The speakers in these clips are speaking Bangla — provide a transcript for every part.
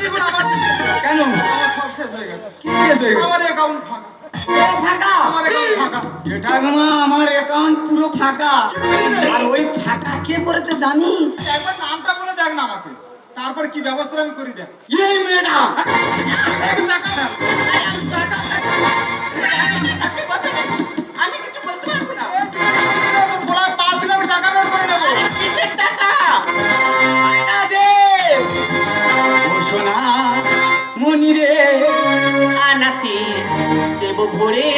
জীবন আমার কেন? আমার সব শেষ হয়ে গেছে। কি শেষ হয়ে গেছে? আমার অ্যাকাউন্ট ফাঁকা। ফাঁকা? আমার অ্যাকাউন্ট ফাঁকা। ঠাকুমা আমার অ্যাকাউন্ট পুরো ফাঁকা। আর ওই ফাঁকা কে করেছে জানি? একবার নামটা বলে দেখ না আমাকে, তারপর কি ব্যবস্থা আমি করি দেখ। এই মেয়েটা টাকা দেন। আমি কিছু বলতে পারবো না। তোর গলায় পা দিলে আমি টাকা বের করে নেবো। কিসের টাকা? টাকা দে। ও সোনা মনি রে, খানাতে দেব ভরে।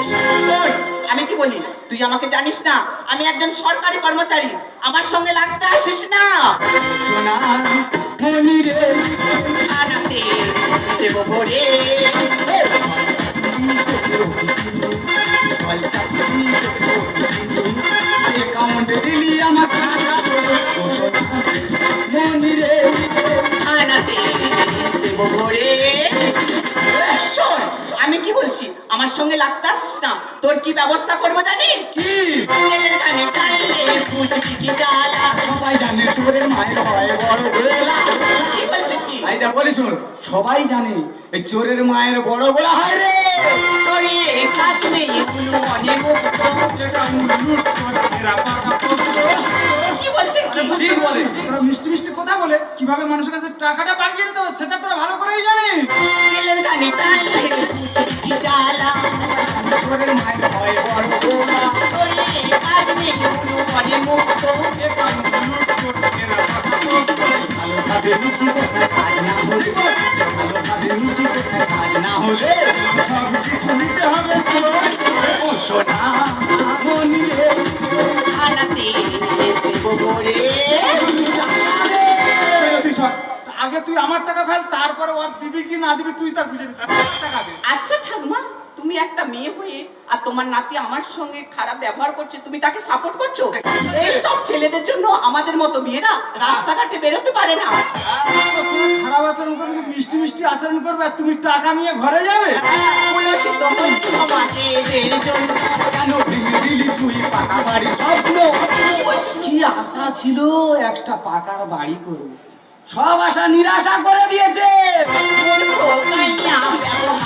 শোন, আমি কি বলি, তুই আমাকে জানিস না, আমি একজন সরকারি কর্মচারী, আমার সঙ্গে লাগতে আসিস না। সোনা মনি রে, খানাতে দেব ভরে। অ্যাকাউন্ট দিলি আমার টাকা। ও সোনা মনি রে, খানাতে দেব ভরে। শোন, আমি কি বলছি, আমার সঙ্গে লাগতে আসিস না, তোর কি ব্যবস্থা করবো জানিস? কি? ছেলের কানে টানলে ফুটকি কি জ্বালা। সবাই জানে চোরের মায়ের হয় বড় গোলা। কি বলছিস কি? আইদা বলি শুন, সবাই জানে এই চোরের মায়ের বড় গোলা হয় রে। চোরে কাজ নেই, উলু মনে মুক্ত। এটা লুট করে এরা পাকা পড়তো। কি বলছিস কি? ঠিক বলে। তোরা মিষ্টি মিষ্টি কথা বলে কিভাবে মানুষের কাছে টাকাটা পাঠিয়ে নিতে হবে সেটা তোরা ভালো করেই জানিস। ছেলের কানে টানলে ফুটকি কি জ্বালা। চোরের মায়ের হয় বড় গোলা। চোরে কাজ নেই, উলু মনে মুক্ত। এটা লুট করে এরা পাকা পড়তো। ভালো ভাবে মিষ্টি করতে কাজ না হলে, ভালো ভাবে মিষ্টি করতে কাজ না হলে সব কিছু নিতে হবে তোর। ও সোনা মনি রে, খানাতে দেব ভরে। তুই সর। আগে তুই আমার টাকা ফেল, তারপরে ওর দিবি কি না দিবি তুই তার বুঝে নিবি। টাকা দে। আচ্ছা ঠাকুমা, তুমি একটা মেয়ে হয়ে আর তোমার নাতি আমার সঙ্গে খারাপ ব্যবহার করছে, তুমি তাকে সাপোর্ট করছো? এই সব ছেলেদের জন্য আমাদের মতো মেয়েরা রাস্তাঘাটে বেরোতে পারে না। তোর সঙ্গে খারাপ আচরণ করবে, মিষ্টি মিষ্টি আচরণ করবে, আর তুমি টাকা নিয়ে ঘরে যাবে। কুলসিত হচ্ছে সমাজের জন্য। কেন ভেঙে দিলি তুই পাকা বাড়ি স্বপ্ন? কি বলছিস কি? কি আশা ছিল একটা পাকার বাড়ি করব, সব আশা নিরাশা করে দিয়েছে। মূর্খ কাইয়া ব্যবহার